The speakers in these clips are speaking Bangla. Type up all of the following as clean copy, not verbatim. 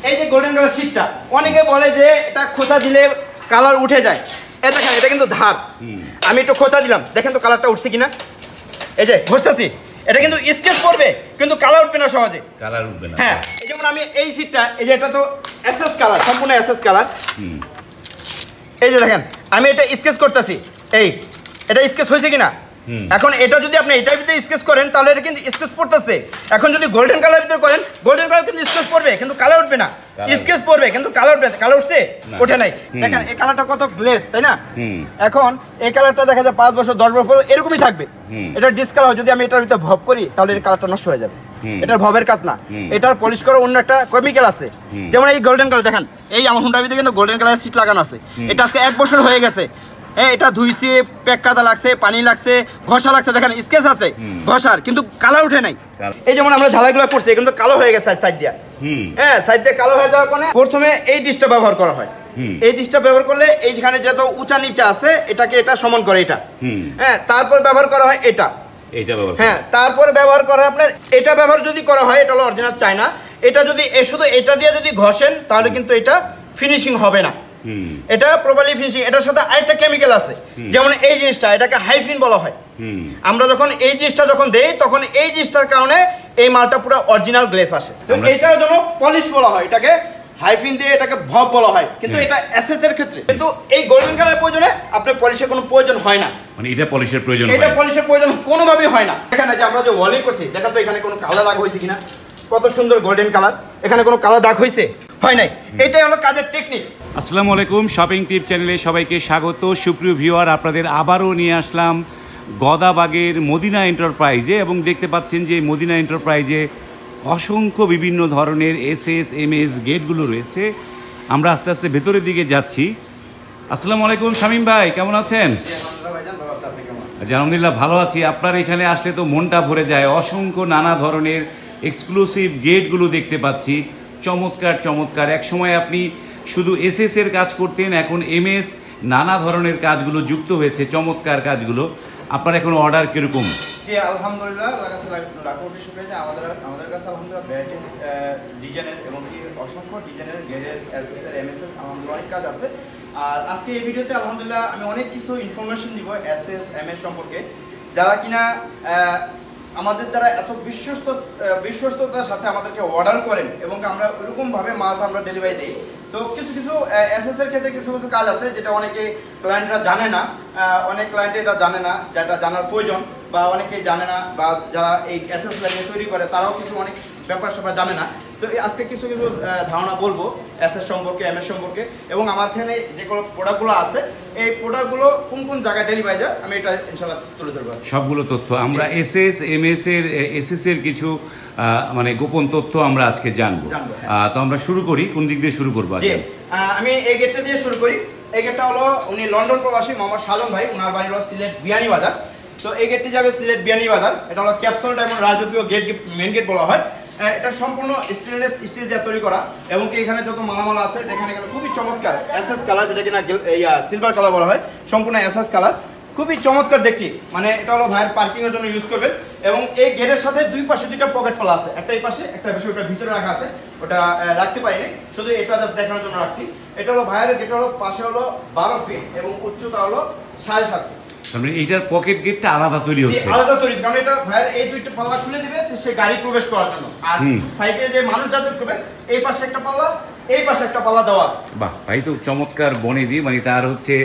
এই যে গোল্ডেন কালার শীটটা অনেকে বলে যে এটা খোঁচা দিলে কালার উঠে যায়। এই দেখেন এটা কিন্তু ধার, আমি একটু খোঁচা দিলাম, দেখেন তো কালারটা উঠছে কিনা। এই যে ঘষতেছি, এটা কিন্তু স্কেচ করবে কিন্তু কালার উঠবে না সহজে, কালার উঠবে না। হ্যাঁ, এই যেমন আমি এই শীটটা, এই যে এটা তো এসএস কালার, সম্পূর্ণ এসএস কালার। এই যে দেখেন আমি এটা স্কেচ করতেছি, এটা স্কেচ হয়েছে কিনা। এখন এটা যদি আপনি এটার ভিতরে স্কেচ করেন তাহলে এটা কিন্তু স্কেচ পড়তেছে। এখন যদি গোল্ডেন কালার ভিতরে করেন, গোল্ডেন কালার কিন্তু স্কেচ পড়বে কিন্তু কালার উঠবে না, স্কেচ পড়বে কিন্তু কালার উঠবে না। কালার উঠছে? ওঠে নাই। দেখেন এই কালারটা কত গ্লেজ, তাই না? এখন এই কালারটা দেখা যায় 5 বছর 10 বছর এরকমই থাকবে। এটা ডিসকালার যদি আমি এটার ভিতরে ভব করি তাহলে এর কালারটা নষ্ট হয়ে যাবে। এটার ভবের কাজ না, এটার পলিশ করার অন্য একটা কেমিক্যাল আছে। যেমন এই গোল্ডেন কালার দেখেন, এই আমার হুন্ডার ভিতরে কিন্তু গোল্ডেন কালারের সিট লাগানো আছে। এটা আজকে 1 বছর হয়ে গেছে। হ্যাঁ, এটা ধুইছে, প্যাক কাদা লাগছে, পানি লাগছে, ঘষা লাগছে, দেখেন স্কেচ আছে ঘষার কিন্তু কালার উঠে নাই। এই যেমন আমরা ঝালাইগুলো করছি কিন্তু কালো হয়ে গেছে সাইড দিয়া। হ্যাঁ, সাইড দিয়ে কালো হয়ে যাওয়ার কারণে প্রথমে এই ডিশটা ব্যবহার করা হয়। এই ডিশটা ব্যবহার করলে এইখানে যত উঁচা নিচা আছে এটাকে এটা সমান করে এটা। হ্যাঁ, তারপর ব্যবহার করা হয় এটা। হ্যাঁ, তারপর ব্যবহার করা আপনার এটা ব্যবহার যদি করা হয়, এটা হলো অরিজিনাল চায়না। এটা যদি শুধু এটা দিয়ে যদি ঘষেন তাহলে কিন্তু এটা ফিনিশিং হবে না, এটা প্রপারলি ফিনিশিং। এটার সাথে আরেকটা কেমিক্যাল আছে, যেমন এই জিনিসটা, এটাকে হাইফিন বলা হয়। আমরা যখন এই জিনিসটা যখন দেই তখন এই জিনিসটার কারণে এই মালটা পুরো অরিজিনাল গ্লেস আসে। তো এটার জন্য পলিশ বলা হয়, এটাকে হাইফিন দিয়ে এটাকে ভব বলা হয়। কিন্তু এটা এসএস এর ক্ষেত্রে কিন্তু এই গোল্ডেন কালার প্রয়োজনে আপনার পলিশের কোনো প্রয়োজন হয় না। মানে এটা পলিশের প্রয়োজন, এটা পলিশের প্রয়োজন কোনোভাবেই হয় না। এখানে যে আমরা যে ওয়ালিং করছি, দেখেন তো এখানে কোনো কালার দাগ হয়েছে কিনা, কত সুন্দর গোল্ডেন কালার, এখানে কোনো কালার দাগ হয়েছে? হয় নাই। এটাই হলো কাজের টেকনিক। আসসালামু আলাইকুম, শপিং টিপ চ্যানেলে সবাইকে স্বাগত। সুপ্রিয় ভিউয়ার, আপনাদের আবারও নিয়ে আসলাম গদাবাগের মদিনা এন্টারপ্রাইজে, এবং দেখতে পাচ্ছেন যে মদিনা এন্টারপ্রাইজে অসংখ্য বিভিন্ন ধরনের এসএস এমএস গেটগুলো রয়েছে। আমরা আস্তে আস্তে ভেতরের দিকে যাচ্ছি। আসসালামু আলাইকুম শামীম ভাই, কেমন আছেন? আলহামদুলিল্লাহ ভালো আছি। আপনার এখানে আসলে তো মনটা ভরে যায়, অসংখ্য নানা ধরনের এক্সক্লুসিভ গেটগুলো দেখতে পাচ্ছি, চমৎকার চমৎকার। এক সময় আপনি শুধু এসএস এর কাজ করতেন, এখন এমএস নানা ধরনের কাজগুলো যুক্ত হয়েছে, চমৎকার কাজগুলো। আপনার এখন অর্ডার কিরকম? জি আলহামদুলিল্লাহ, লাখোটি শুক্রিয়া যে আমাদের কাছে আলহামদুলিল্লাহ ভ্যারাইটিস ডিজাইনের এবং কি অসংখ্য ডিজাইনের গেটের এসএস এর এমএস এর আলহামদুলিল্লাহ অনেক কাজ আছে। আর আজকে এই ভিডিওতে আলহামদুলিল্লাহ আমি অনেক কিছু ইনফরমেশন দিব এসএস এমএস সম্পর্কে, যারা কিনা আমাদের দ্বারা এত বিশ্বস্ততার সাথে আমাদেরকে অর্ডার করেন এবং আমরা ওইরকমভাবে মালটা আমরা ডেলিভারি দিই। তো কিছু এসএস এর ক্ষেত্রে কিছু কাজ আছে যেটা অনেকে ক্লায়েন্টরা জানে না, অনেক ক্লায়েন্ট এটা জানে না, যেটা জানার প্রয়োজন, বা অনেকেই জানে না, বা যারা এই এসএস লাইনে তৈরি করে তারাও কিছু অনেক ব্যাপার স্যাপার জানে না। তো আজকে কিছু ধারণা বলবো এসএস সম্পর্কে, এমএস সম্পর্কে, এবং আমার এখানে যেগুলো প্রোডাক্টগুলো আছে এই প্রোডাক্টগুলো কোন কোন জায়গায় ডেলিভারি যায় আমি এটা ইনশাআল্লাহ তুলে ধরবো। সবগুলো তথ্য আমরা এসএস এমএস এর কিছু মানে গোপন তথ্য আমরা আজকে জানবো। তো আমরা শুরু করি, কোন দিক দিয়ে শুরু করবো? আমি এই গেটটা দিয়ে শুরু করি। এই গেটটা হলো উনি লন্ডন প্রবাসী মোহাম্মদ সাজন ভাই, ওনার বাড়ি হলো সিলেট বিয়ানী বাজার। তো এই গেটটি যাবে সিলেট বিয়ানী বাজার। এটা হলো ক্যাপসুল ডায়মন্ড রাজকীয় গেট, মেন গেট বলা হয়। এটা সম্পূর্ণ স্টেনলেস স্টিল দিয়ে তৈরি করা, এবং কি এখানে যত মালামাল আছে দেখেন এখানে খুবই চমৎকার এসএস কালার, যেটা কিনা সিলভার কালার বলা হয়, সম্পূর্ণ এসএস কালার, খুবই চমৎকার দেখতে। মানে এটা হলো ভাইয়ের পার্কিং এর জন্য ইউজ করবেন। এবং এই গেটের সাথে দুই পাশে দুইটা পকেট খোলা আছে, একটা এই পাশে একটা বেশি, ওটা ভিতরে রাখা আছে, ওটা রাখতে পারিনি, শুধু এটা জাস্ট দেখানোর জন্য রাখছি। এটা হলো ভাইয়ের গেট, হলো পাশে হলো 12 ফিট এবং উচ্চতা হলো 7.5 ফিট। মানে এইটার পকেট গেটটা আলাদা তৈরি হচ্ছে, আলাদা তৈরি, কারণ এটা ভাইয়ের এই দুইটা পাল্লা খুলে দিবে সে গাড়ি প্রবেশ করার জন্য। আর সাইডে যে মানুষ যাতায়াত করবে এই পাশে একটা পাল্লা, এই পাশে একটা পাল্লা দেওয়া আছে। বাহ ভাই, তো চমৎকার বনে দি। মানে তার হচ্ছে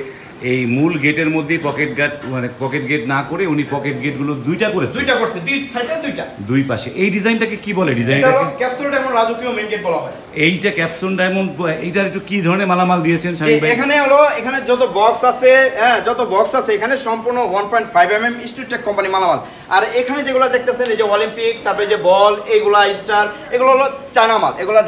এই মূল গেটের মধ্যে পকেট গেট, মানে পকেট গেট না করে উনি পকেট গেটগুলো দুইটা করছে, দুই সাইডে দুইটা, দুই পাশে। এই ডিজাইনটাকে কি বলে? ডিজাইনটাকে ক্যাপসুল ডায়মন্ড রাজকীয় মেইন গেট বলা হয়। এইটা ক্যাপসুল ডায়মন্ড, এইটার একটু কি ধরনের মালামাল দিয়েছেন শামীম ভাই? এখানে হলো এখানে যত বক্স আছে, হ্যাঁ যত বক্স আছে এখানে সম্পূর্ণ 1.5 mm স্ট্রিটেক কোম্পানি মালামাল। আর এখানে যেগুলো দেখতেছেন এই যে অলিম্পিক, তারপরে যে বল, এইগুলা স্টার, এগুলো হলো চায়না মাল, এগুলো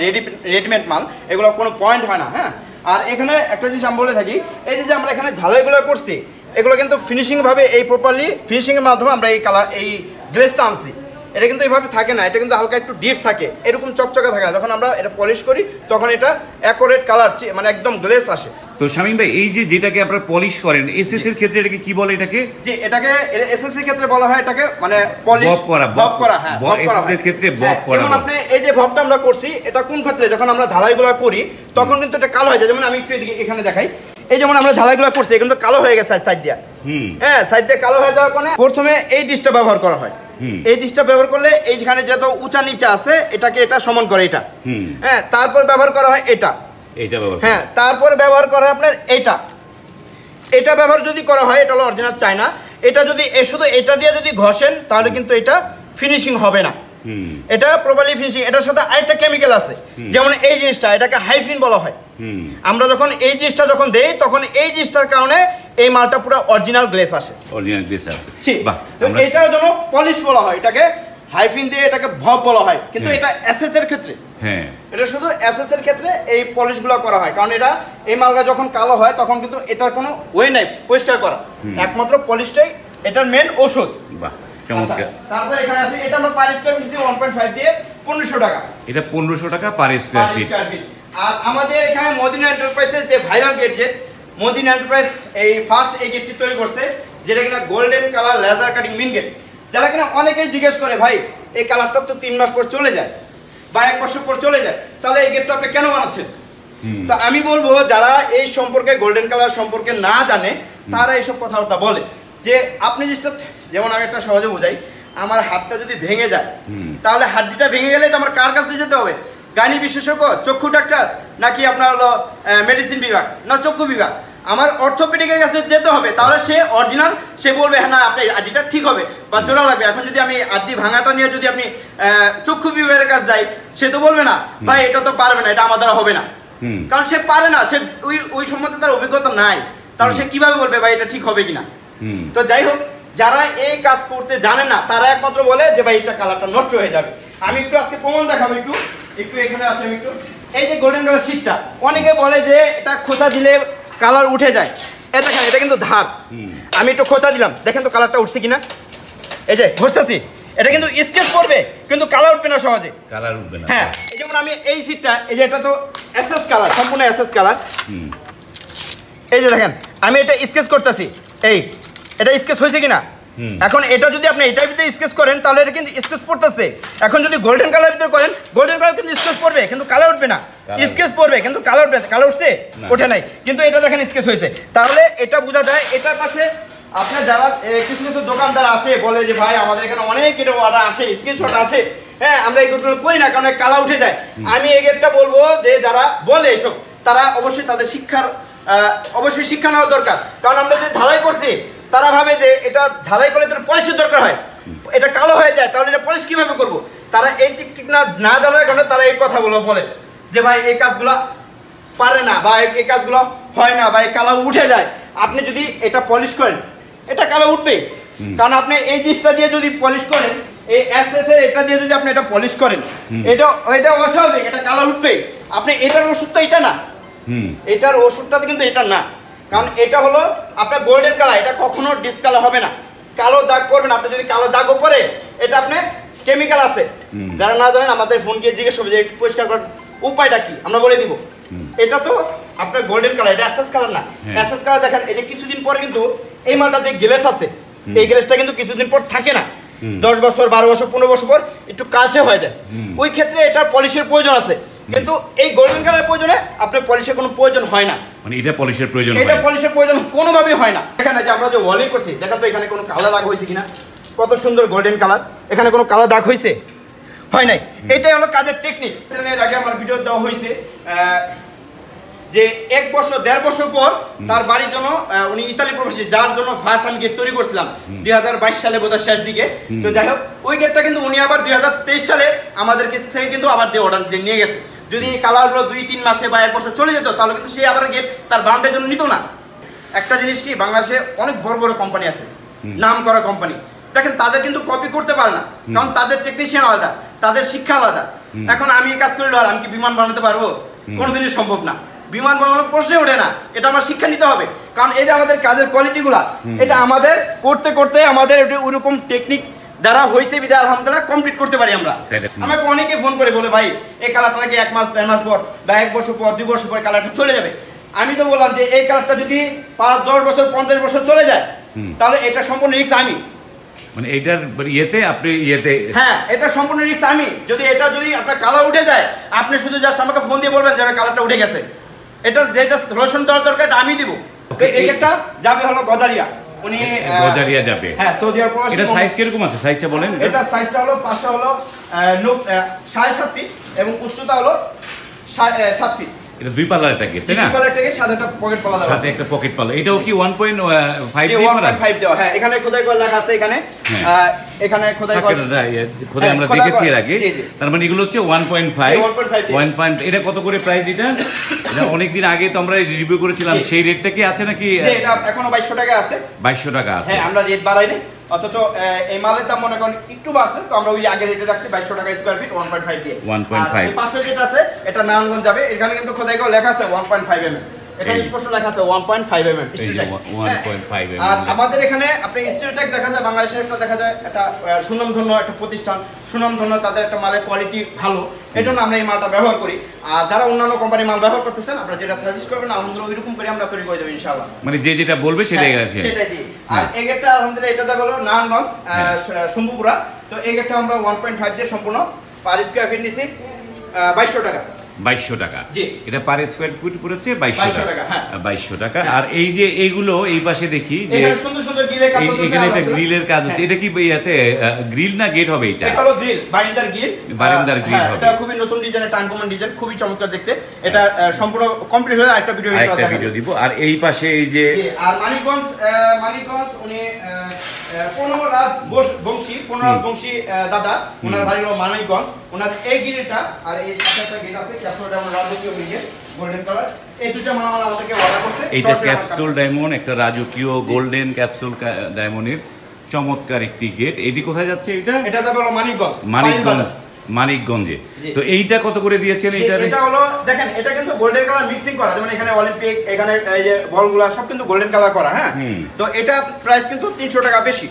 রেডিমেড মাল, এগুলো কোনো পয়েন্ট হয় না। হ্যাঁ, আর এখানে একটা জিনিস আমি বলে থাকি, এই যে আমরা এখানে ঝালাইগুলো করছি এগুলো কিন্তু ফিনিশিং ভাবে এই প্রপারলি ফিনিশিং এর মাধ্যমে আমরা এই কালার এই গ্লেসটা আনছি। এটা কিন্তু এইভাবে থাকে না, এটা কিন্তু হালকা একটু ডিপ থাকে, এরকম চকচকে থাকে না। যখন আমরা এটা পলিশ করি তখন এটা অ্যাকুরেট কালার, মানে একদম গ্লেস আসে। তো শামীম ভাই, এই যে যেটাকে আপনারা পলিশ করেন এসএস এর ক্ষেত্রে এটাকে কি বলে? এটাকে জি, এটাকে এসএস এর ক্ষেত্রে বলা হয় এটাকে মানে পলিশ বব করা। হ্যাঁ, বব করা এসএস এর ক্ষেত্রে বব করা। যেমন আপনি এই যে ববটা আমরা করছি, এটা কোন ক্ষেত্রে যখন আমরা ঝালাইগুলো করি তখন কিন্তু এটা কালো হয়ে যায়। যেমন আমি একটু এখানে দেখাই, এই যেমন আমরা ঝালাইগুলো করছি কিন্তু কালো হয়ে গেছে সাইড দিয়ে। হ্যাঁ, সাইড দিয়ে কালো হয়ে যাওয়ার কারণে প্রথমে এই ডিশটা ব্যবহার করা হয়। এই ডিশটা ব্যবহার করলে এইখানে যত উঁচা নিচে আছে এটাকে এটা সমান করে এটা। হ্যাঁ, তারপর ব্যবহার করা হয় এটা। হ্যাঁ, তারপর ব্যবহার করা হয় আপনার এটা ব্যবহার যদি করা হয়, এটা হলো অরিজিনাল চায়না। এটা যদি শুধু এটা দিয়ে যদি ঘষেন তাহলে কিন্তু এটা ফিনিশিং হবে না, এটা প্রপারলি ফিনিশিং। এটার সাথে আরেকটা কেমিক্যাল আছে, যেমন এই জিনিসটা, এটাকে হাইফিন বলা হয়। আমরা যখন এই জিনিসটা যখন দেই তখন এই জিনিসটার কারণে এই মালটা পুরো অরিজিনাল গ্লেস আসে। বাহ, তো এটার জন্য পলিশ বলা হয়, এটাকে হাইফিন দিয়ে এটাকে ভব বলা হয়। কিন্তু এটা এসএস এর ক্ষেত্রে, হ্যাঁ, এটা শুধু এসএস এর ক্ষেত্রে এই পলিশগুলো করা হয়, কারণ এটা এই মালটা যখন কালো হয় তখন কিন্তু এটার কোনো ওয়ে নাই পরিষ্কার করা, একমাত্র পলিশটাই এটার মেন ওষুধ। বাহ, চমৎকার। তারপর এখানে আসি, এটা আমরা পার স্কয়ার ফিট 1.5 দিয়ে 1500 টাকা। এটা 1500 টাকা পার স্কয়ার ফিট। আর আমাদের এখানে মদিনা এন্টারপ্রাইজের যে ভাইরাল গেট, যে মদিনা এন্টারপ্রাইজ এই ফার্স্ট এই গেটটি তৈরি করছে, যেটা কিনা গোল্ডেন কালার লেজার কাটিং মিন গেট। যারা কিনা অনেকেই জিজ্ঞেস করে, ভাই এই কালারটা তো 3 মাস পর চলে যায় বা 1 বছর পর চলে যায়, তাহলে এই গেটটা আপনি কেন বানাচ্ছেন? তো আমি বলবো, যারা এই সম্পর্কে গোল্ডেন কালার সম্পর্কে না জানে তারা এইসব কথাবার্তা বলে, যে আপনি জিনিসটা, যেমন আমি একটা সহজে বোঝাই, আমার হাতটা যদি ভেঙে যায় তাহলে হাড্ডিটা ভেঙে গেলে এটা আমার কার কাছে যেতে হবে? গাইনি বিশেষজ্ঞ, চক্ষু ডাক্তার, নাকি আপনার হলো মেডিসিন বিভাগ, না চক্ষু বিভাগ? আমার অর্থোপেডিকের কাছে যেতে হবে, তাহলে সে অরিজিনাল, সে বলবে হ্যাঁ না আপনার আড্ডিটা ঠিক হবে বা জোড়া লাগবে। এখন যদি আমি আড্ডি ভাঙাটা নিয়ে যদি আপনি চক্ষু বিভাগের কাছে যাই, সে তো বলবে না ভাই এটা তো পারবে না, এটা আমার দ্বারা হবে না, কারণ সে পারে না, সে ওই সম্বন্ধে তার অভিজ্ঞতা নাই, তাহলে সে কিভাবে বলবে ভাই এটা ঠিক হবে কিনা? তো যাই হোক, যারা এই কাজ করতে জানে না তারা একমাত্র বলে যে ভাই এটা কালারটা নষ্ট হয়ে যাবে। আমি একটু আজকে প্রমাণ দেখাবো, একটু এখানে আসে, আমি একটু এই যে গোল্ডেন কালার শীটটা, অনেকে বলে যে এটা খোঁচা দিলে কালার উঠে যায়। এটা দেখেন, এটা কিন্তু ধার, আমি একটু খোঁচা দিলাম, দেখেন তো কালারটা উঠছে কিনা। এই যে ঘষতেছি, এটা কিন্তু স্কেচ করবে কিন্তু কালার উঠবে না সহজে, কালার উঠবে না। হ্যাঁ, এই যেমন আমি এই শীটটা, এই যে এটা তো এসএস কালার, সম্পূর্ণ এসএস কালার। এই যে দেখেন, আমি এটা স্কেচ করতেছি, এটা স্কেচ হয়েছে কিনা। এখন এটা যদি আপনি এটার ভিতরে স্কেচ করেন তাহলে এটা কিন্তু স্কেচ পড়তেছে। এখন যদি গোল্ডেন কালার ভিতরে করেন, গোল্ডেন কালার কিন্তু স্কেচ পড়বে কিন্তু কালার উঠবে না, স্কেচ পড়বে কিন্তু কালার উঠবে না। কালার উঠছে? ওঠে নাই, কিন্তু এটা দেখেন স্কেচ হয়েছে। তাহলে এটা বোঝা যায় এটার পাশে আপনার যারা কিছু কিছু দোকানদার আসে বলে যে ভাই আমাদের এখানে অনেক এটা অর্ডার আসে, স্ক্রিনশট আসে, হ্যাঁ আমরা এগুলো করি না কারণ কালার উঠে যায়। আমি এই গেটটা বলবো যে যারা বলে এসব, তারা অবশ্যই তাদের অবশ্যই শিক্ষা নেওয়া দরকার। কারণ আমরা যে ঝালাই করছি তারা ভাবে যে এটা ঝালাই করলে তার পলিশের দরকার হয়, এটা কালো হয়ে যায়, তাহলে এটা পলিশ কীভাবে করবো? তারা এই টেকনিক না জানার কারণে তারা এই কথাগুলো বলে যে ভাই এই কাজগুলো পারে না বা এই কাজগুলো হয় না বা এই কালার উঠে যায়। আপনি যদি এটা পলিশ করেন এটা কালো উঠবে, কারণ আপনি এই জিনিসটা দিয়ে যদি পলিশ করেন, এই এসএস এর এটা দিয়ে যদি আপনি এটা পলিশ করেন, এটা অস্বাভাবিক, এটা কালো উঠবে। আপনি এটার ওষুধ তো এটা না, এটার ওষুধটা কিন্তু এটা না, কারণ এটা হলো আপনার গোল্ডেন কালার, এটা কখনো ডিসকালার হবে না, কালো দাগ পড়বে না। আপনি যদি কালো দাগও পরে, এটা আপনি কেমিক্যাল আছে, যারা না জানেন আমাদের ফোন গিয়ে জিজ্ঞেস করবে যে পরিষ্কার করার উপায়টা কি, আমরা বলে দিব। এটা তো আপনার গোল্ডেন কালার, এটা এসএস কালার না। এসএস কালার দেখেন, এই যে কিছুদিন পরে কিন্তু এই মালটা যে গ্লেস আছে, এই গ্লেসটা কিন্তু কিছুদিন পর থাকে না, 10 বছর 12 বছর 15 বছর পর একটু কালচে হয়ে যায়। ওই ক্ষেত্রে এটা পলিশের প্রয়োজন আছে, কিন্তু এই গোল্ডেন কালারের প্রয়োজনে আপনার পলিশের কোনো প্রয়োজন হয় না। মানে এটা পলিশের প্রয়োজন, এটা পলিশের প্রয়োজন কোনোভাবেই হয় না। এখানে যে আমরা যে ওয়ালিং করছি, দেখেন তো এখানে কোনো কালো দাগ হয়েছে কিনা, কত সুন্দর গোল্ডেন কালার, এখানে কোনো কালো দাগ হয়েছে? হয় নাই। এটাই হলো কাজের টেকনিক। এর আগে আমার ভিডিও দেওয়া হয়েছে যে 1 বছর 1.5 বছর পর তার বাড়ির জন্য উনি ইতালি প্রবাসী, যার জন্য ফার্স্ট আমি গেট তৈরি করছিলাম 2022 সালে বোধহয় শেষ দিকে। তো যাই হোক, ওই গেটটা কিন্তু উনি আবার 2023 সালে আমাদের কাছ থেকে কিন্তু আবার দিয়ে অর্ডার দিয়ে নিয়ে গেছে। যদি এই কালারগুলো 2-3 মাসে বা 1 বছর চলে যেত তাহলে কিন্তু সে আবার গেট তার ব্র্যান্ডের জন্য নিত না। একটা জিনিস কি, বাংলাদেশে অনেক বড় বড় কোম্পানি আছে, নাম করা কোম্পানি, দেখেন তাদের কিন্তু কপি করতে পারে না, কারণ তাদের টেকনিশিয়ান আলাদা, তাদের শিক্ষা আলাদা। এখন আমি এই কাজ করলে আর আমি কি বিমান বানাতে পারবো? কোনোদিনই সম্ভব না, বিমান বানানোর প্রশ্নই ওঠে না। এটা আমার শিক্ষা নিতে হবে, কারণ এই যে আমাদের কাজের কোয়ালিটিগুলা, এটা আমাদের করতে করতে আমাদের ওইরকম টেকনিক যারা হয়েছে বিদায় আলহামদুলিল্লাহ কমপ্লিট করতে পারি আমরা। আমাকে অনেকে ফোন করে বলে ভাই এই কালারটা কি 1 মাস 1.5 মাস পর বা 1 বছর পর 2 বছর পর কালারটা চলে যাবে। আমি তো বললাম যে এই কালারটা যদি 5-10 বছর 50 বছর চলে যায় তাহলে এটা সম্পূর্ণ রিস্ক আমি, মানে এইটার ইয়েতে আপনি ইয়েতে, হ্যাঁ এটা সম্পূর্ণ রিস্ক আমি। যদি আপনার কালার উঠে যায় আপনি শুধু জাস্ট আমাকে ফোন দিয়ে বলবেন যে আমার কালারটা উঠে গেছে, এটা যেটা সলিউশন দেওয়ার দরকার এটা আমি দিব। এই একটা যাবে হলো গজারিয়া, উনি গজারিয়া যাবে, হ্যাঁ সৌদি আরব। এটা সাইজ কিরকম আছে, সাইজটা বলেন। এটা সাইজটা হলো 500 হলো 7.5 ফিট এবং উচ্চতা হলো 7 ফিট। এটা 2 পাল্লার একটা গেট, তাই না? 2 পাল্লার একটা গেট, সাথে একটা পকেট পাল্লা দেওয়া আছে। সাথে একটা পকেট পাল্লা। এটাও কি 1.5 দিয়ে করা? 1.5 দেওয়া, হ্যাঁ এখানে খোদাই করে লেখা আছে, এখানে এখানে খোদাই করে খোদাই আমরা দেখেছি এর আগে। তার মানে এগুলো হচ্ছে 1.5 এটা কত করে প্রাইস এটা? এটা অনেক দিন আগে তো আমরা রিভিউ করেছিলাম, সেই রেটটা কি আছে নাকি? এটা এখনো 2200 টাকা আছে। 2200 টাকা আছে, হ্যাঁ আমরা রেট বাড়াইনি, অথচ এই মালের দাম মনে করেন একটু বাড়ছে, তো আমরা ওই আগে রেটে রাখছি 2200 টাকা স্কয়ার ফিট 1.5 দিয়ে। 1.5 এই পাশে যেটা আছে এটা নারায়ণগঞ্জ যাবে, এখানে কিন্তু খোদাই করে লেখা আছে 1.5 mm, এখানে স্পষ্ট লেখা আছে 1.5 mm স্টিল ট্যাগ 1.5 mm। আর আমাদের এখানে আপনি স্টিল ট্যাগ দেখা যায় বাংলাদেশের একটা দেখা যায় একটা সুনামধন্য একটা প্রতিষ্ঠান, সুনামধন্য তাদের একটা মালের কোয়ালিটি ভালো, এজন্য আমরা এই মালটা ব্যবহার করি। আর যারা অন্যান্য কোম্পানি মাল ব্যবহার করতেছেন আপনারা যেটা সাজেস্ট করবেন আলহামদুলিল্লাহ ওইরকম করে আমরা তৈরি করে দেব ইনশাআল্লাহ। মানে যে যেটা বলবে সেটাই সেটাই দিই। আর এই গেটটা আলহামদুলিল্লাহ এটা যা বলো নারায়ণগঞ্জ শম্ভুপুরা, তো এই গেটটা আমরা 1.5 দিয়ে সম্পূর্ণ পার স্কয়ার ফিট নিছি 2200 টাকা। 2200 টাকা, জি এটা পার স্কয়ার ফিট পড়েছে 2200 টাকা। হ্যাঁ 2200 টাকা। আর এই যে এইগুলো এই পাশে দেখি যে এখানে সুন্দর সুন্দর গ্রিলের কাজ হচ্ছে, এখানে একটা গ্রিলের কাজ হচ্ছে, এটা কি ইয়াতে গ্রিল না গেট হবে? এটা হলো গ্রিল, বারান্দার গ্রিল, বারান্দার গ্রিল হবে। এটা খুবই নতুন ডিজাইনের টানকমন ডিজাইন, খুবই চমৎকার দেখতে। এটা সম্পূর্ণ কমপ্লিট হয়ে একটা ভিডিও দিব। আর এই পাশে এই যে আর মানিকগঞ্জ উনি পনেরোরাজ বংশী দাদা, ওনার বাড়ি হলো মানিকগঞ্জ, ওনার এই গ্রিলটা আর এই সাথে একটা গেট আছে ক্যাপসুল ডায়মন্ড রাজকীয় মিডিয়া গোল্ডেন কালার, এই দুটো মাল আমাদেরকে অর্ডার করছে। এইটা ক্যাপসুল ডায়মন্ড, একটা রাজকীয় গোল্ডেন ক্যাপসুল ডায়মন্ডের চমৎকার একটি গেট। এটি কোথায় যাচ্ছে? এটা যাবে হলো মানিকগঞ্জে। তো এইটা কত করে দিয়েছেন? এটা হলো দেখেন এটা কিন্তু গোল্ডেন কালার মিক্সিং করা, যেমন এখানে অলিম্পিক, এখানে এই যে বলগুলা সব কিন্তু গোল্ডেন কালার করা। হ্যাঁ তো এটা প্রাইস কিন্তু 300 টাকা বেশি,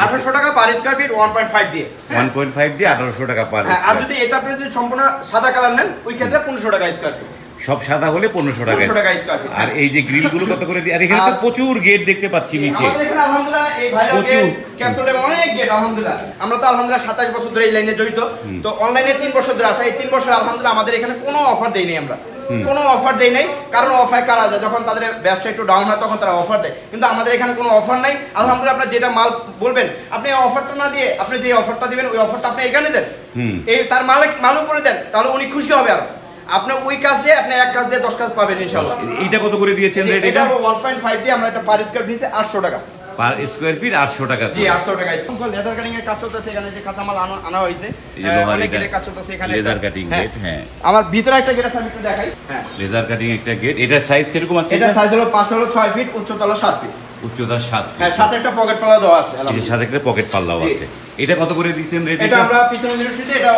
1800 টাকা পার স্কয়ার ফিট 1.5 দিয়ে। 1.5 দিয়ে 1800 টাকা পার। আর যদি এটা আপনি যদি সম্পূর্ণ সাদা কালার নেন ওই ক্ষেত্রে 1500 টাকা স্কয়ার ফিট। সব সাদা হলে 1500 টাকা স্কয়ার ফিট। আর এই যে গ্রিল গুলো কত করে দিয়ে? আর এখানে তো প্রচুর গেট দেখতে পাচ্ছি নিচে। আমাদের এখানে আলহামদুলিল্লাহ এই ভাইরাল গেট ক্যাপসুলে অনেক গেট আলহামদুলিল্লাহ। আমরা তো আলহামদুলিল্লাহ 27 বছর ধরে এই লাইনে জড়িত, তো অনলাইনে 3 বছর ধরে আসা, এই 3 বছর আলহামদুলিল্লাহ আমাদের এখানে কোনো অফার দেই নাই, আমরা কোনো অফার দেই নাই। কারণ অফার কারা যায় যখন তাদের ব্যবসা একটু ডাউন হয় তখন তারা অফার দেয়, কিন্তু আমাদের এখানে কোনো অফার নাই আলহামদুলিল্লাহ। আপনার যেটা মাল বলবেন আপনি অফারটা না দিয়ে আপনি যে অফারটা দিবেন ওই অফারটা আপনি এখানে দেন, এই তার মাল উপরে দেন, তাহলে উনি খুশি হবে। আর আপনি ওই কাজ দিয়ে আপনি এক কাজ দিয়ে 10 কাজ পাবেন ইনশাআল্লাহ। এইটা কত করে দিয়েছেন রেট? এটা 1.5 দিয়ে আমরা একটা পার স্কয়ার ফিট 800 টাকা। পার স্কয়ার ফিট 800 টাকা। জি 800 টাকা। স্পেশাল লেজার কাটিং এর কাজ চলতেছে, এখানে যে কাঁচামাল আনা হয়েছে অনেক গেটে কাজ চলতেছে এখানে। লেজার কাটিং গেট, হ্যাঁ আমার ভিতরে একটা গেট আছে আমি একটু দেখাই। হ্যাঁ লেজার কাটিং একটা গেট। এটা সাইজ কিরকম আছে? এটা সাইজ হলো 5 হলো 6 ফিট, উচ্চতা হলো 7 ফিট। উচ্চতা 7 ফিট, হ্যাঁ সাথে একটা পকেট পাল্লা দেওয়া আছে। এর সাথে একটা পকেট পাল্লাও আছে। এটা কত করে দিবেন রেট? এটা আমরা পিছনে মিররশিটে এটা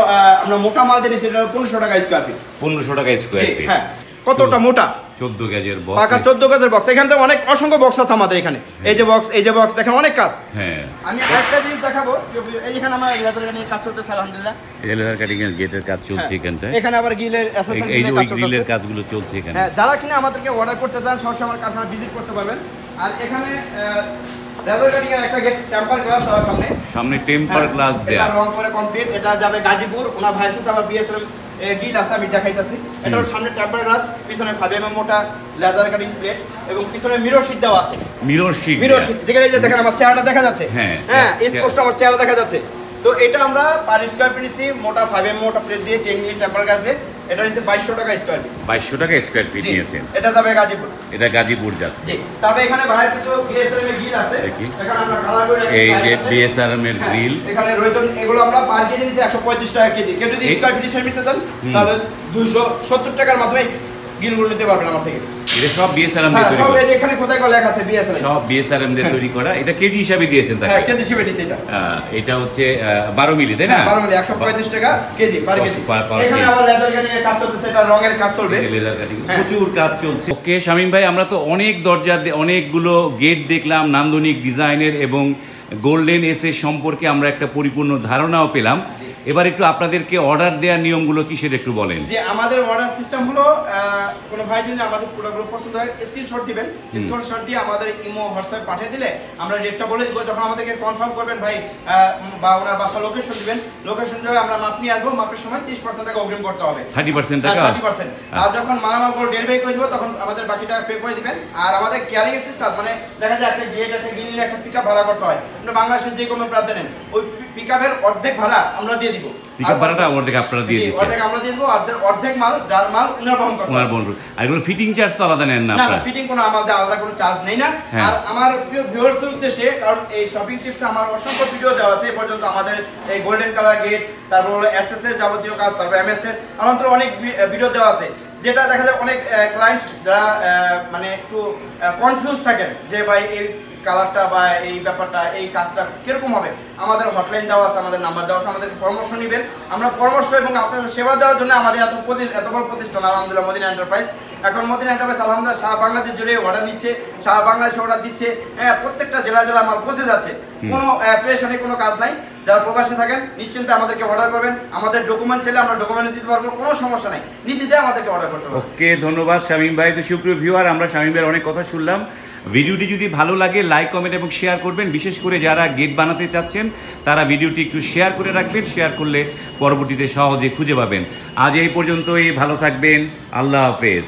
আমরা মোটা মাল দিয়েছি, এটা 1500 টাকা স্কয়ার ফিট। 1500 টাকা স্কয়ার ফিট, হ্যাঁ কতটা মোটা? 14 গেজের বক্স, পাকা 14 গেজের বক্স। এখানে অনেক অসংখ্য বক্স আছে আমাদের এখানে। এই যে বক্স দেখেন অনেক কাজ। হ্যাঁ আমি আরেকটা জিনিস দেখাবো, এই এখানে আমার লেদার কাটিং এর কাজ চলতেছে আলহামদুলিল্লাহ। এই লেদার কাটিং এর গেটের কাজ চলছে এখানটায়। এখানে আবার গ্রিলের অ্যাসেসমেন্ট এই যে কাজ চলতেছে, গ্রিলের কাজগুলো চলছে এখানে। হ্যাঁ যারা কিনা আমাদেরকে অর্ডার করতে চান সরাসরি আমার কারখানা ভিজিট করতে পারবেন। আর এখানে লেদার কাটিং এর একটা গেট টেম্পার গ্লাস দেওয়া সামনে টেম্পার গ্লাস দেয়া, এটা রং করে কমপ্লিট। এটা যাবে গাজীপুর, ওনার ভাইয়ের সাথে আমার বিএসএম গিল আছে আমি দেখাইতাছি। এটা সামনে টেম্পার গ্লাস, পিছনে 5 mm মোটা লেজার কাটিং প্লেট এবং পিছনে মিরর শীট দেওয়া আছে। মিরর শীট দেখেন, এই যে দেখেন আমার চেহারাটা দেখা যাচ্ছে। হ্যাঁ স্পষ্ট আমার চেহারা দেখা যাচ্ছে। তো এটা আমরা পার স্কয়ার ফিট নিছি মোটা 5 mm মোটা প্লেট দিয়ে 10 mm টেম্পার গ্লাস দিয়ে। এটা নিচে 2200 টাকা স্কয়ার ফিট। 2200 টাকা স্কয়ার ফিট নিয়েছেন। এটা যাবে গাজীপুর। এটা গাজীপুর যাচ্ছে। জি তারপরে এখানে ভাইয়ের কিছু বিএসআরএম এর গ্রিল আছে। এখানে আমরা কালার করে এই যে বিএসআরএম এর গ্রিল এখানে রয়েছে, এগুলো আমরা পার কেজি নিচে 135 টাকা কেজি। কেউ যদি স্কয়ার ফিট হিসেবে নিতে চান তাহলে 270 টাকার মাধ্যমে গ্রিলগুলো নিতে পারবেন আমার থেকে। এটা সব বিএসআরএম দিয়ে তৈরি করা। সব এখানে কোথায় লেখা আছে বিএসআরএম, সব বিএসআরএম দিয়ে তৈরি করা। এটা কেজি হিসাবে দিয়েছেন তাই? হ্যাঁ কেজি হিসাবে দিয়েছি এটা। এটা হচ্ছে 12 মিলি তাই না? 12 মিলি 135 টাকা কেজি পার কেজি। এখানে আবার লেদার কাটিং এর কাজ চলতেছে, এটা রঙের কাজ চলবে। লেদার কাটিং প্রচুর কাজ চলছে। ওকে শামীম ভাই, আমরা তো অনেক দরজা অনেকগুলো গেট দেখলাম নান্দনিক ডিজাইনের এবং গোল্ডেন এসএস সম্পর্কে আমরা একটা পরিপূর্ণ ধারণাও পেলাম। এবার একটু আপনাদেরকে অর্ডার দেওয়ার নিয়মগুলো কিসের একটু বলেন। যে আমাদের অর্ডার সিস্টেম হলো কোনো ভাই যদি আমাদের প্রোডাক্টগুলো পছন্দ হয় স্ক্রিনশট দিবেন, স্ক্রিনশট দিয়ে আমাদের ইমো হোয়াটসঅ্যাপ পাঠিয়ে দিলে আমরা রেটটা বলে দিব। যখন আমাদেরকে কনফার্ম করবেন ভাই বা ওনার বাসা লোকেশন দিবেন, লোকেশন যাবে আমরা মাপ নিয়ে আসবো, মাপের সময় 30% টাকা অগ্রিম করতে হবে, 30% টাকা 30%। আর যখন মালামালগুলো ডেলিভারি করে দিব তখন আমাদের বাকি টাকা পে করে দিবেন। আর আমাদের ক্যারিং সিস্টেম মানে দেখা যায় একটা গেট একটা গিয়ে একটা পিকআপ ভাড়া করতে হয়, আমরা বাংলাদেশের যে কোনো প্রান্তে নেন ওই পিকআপের অর্ধেক ভাড়া আমরা দিয়ে দিব। পিকআপ ভাড়াটা অর্ধেক আপনারা দিয়ে দিচ্ছেন? অর্ধেক আমরা দিয়ে দিব, অর্ধেক মাল যার মাল উনার বহন করতে হবে। আর এগুলো ফিটিং চার্জ তো আলাদা নেন না আপনারা? না, ফিটিং কোনো আমাদের আলাদা কোনো চার্জ নেই না। আর আমার প্রিয় ভিউয়ার্সদের উদ্দেশ্যে, কারণ এই শপিং টিপসে আমার অসংখ্য ভিডিও দেওয়া আছে এই পর্যন্ত, আমাদের এই গোল্ডেন কালার গেট, তারপর হলো এসএস এর যাবতীয় কাজ, তারপর এমএস এর আমাদের অনেক ভিডিও দেওয়া আছে, যেটা দেখা যায় অনেক ক্লায়েন্ট যারা মানে একটু কনফিউজ থাকেন যে ভাই এই কালারটা বা এই ব্যাপারটা এই কাজটা কিরকম হবে, আমাদের হটলাইন দেওয়া আছে, আমাদের নাম্বার দেওয়া আছে, আমাদের পরামর্শ নেবেন। আমরা পরামর্শ এবং আপনাদের সেবা দেওয়ার জন্য আমাদের এত বড় প্রতিষ্ঠান আলহামদুলিল্লাহ মদিনা এন্টারপ্রাইজ। এখন মদিনা এন্টারপ্রাইজ আলহামদুলিল্লাহ সারা বাংলাদেশ জুড়ে অর্ডার নিচ্ছে, সারা বাংলাদেশে অর্ডার দিচ্ছে, হ্যাঁ প্রত্যেকটা জেলা মাল পৌঁছে যাচ্ছে, কোনো প্রেশানে কোনো কাজ নাই। যারা প্রবাসে থাকেন নিশ্চিন্তে আমাদেরকে অর্ডার করবেন, আমাদের ডকুমেন্ট চাইলে আমরা ডকুমেন্ট দিতে পারবো, কোনো সমস্যা নেই, নিতে আমাদেরকে অর্ডার করতে পারবো। ওকে, ধন্যবাদ শামীম ভাই। তো সুপ্রিয় ভিউয়ার, আমরা শামীম ভাইয়ের অনেক কথা শুনলাম। ভিডিওটি যদি ভালো লাগে লাইক কমেন্ট এবং শেয়ার করবেন, বিশেষ করে যারা গেট বানাতে চাচ্ছেন তারা ভিডিওটি একটু শেয়ার করে রাখবেন, শেয়ার করলে পরবর্তীতে সহজে খুঁজে পাবেন। আজ এই পর্যন্তই, ভালো থাকবেন, আল্লাহ হাফেজ।